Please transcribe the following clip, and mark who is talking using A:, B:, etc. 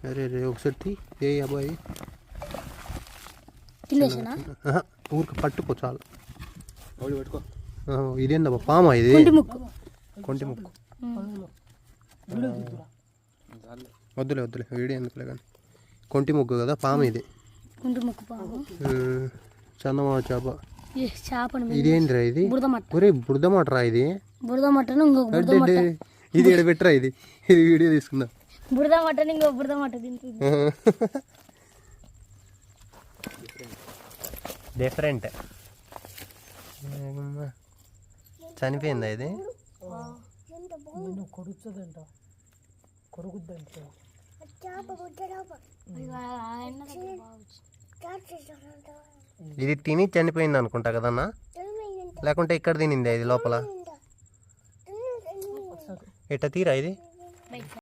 A: అరే రే ఒకసారి ఏ అబ్బాయి ఊరికి పట్టుకో చాలు. పట్టుకో. ఇదేందబ్బా పామా ఇది? కొంటి ముక్కు. వద్దులే వీడియో ఎందుకులే కానీ. కొంటి ముక్కు కదా పాము ఇది. చందమామ చేప. ఇదేంద్రా ఇది? ఒరే బురదమట రా ఇది. ఇది ఇక్కడ పెట్టరా ఇది వీడియో తీసుకుందా. డిఫరెంట్. చనిపోయిందా ఇది? ఇది తిని చనిపోయింది అనుకుంటా కదన్నా, లేకుంటే ఇక్కడ తినింది ఇది లోపల. ఎట్ట తీరా ఇది?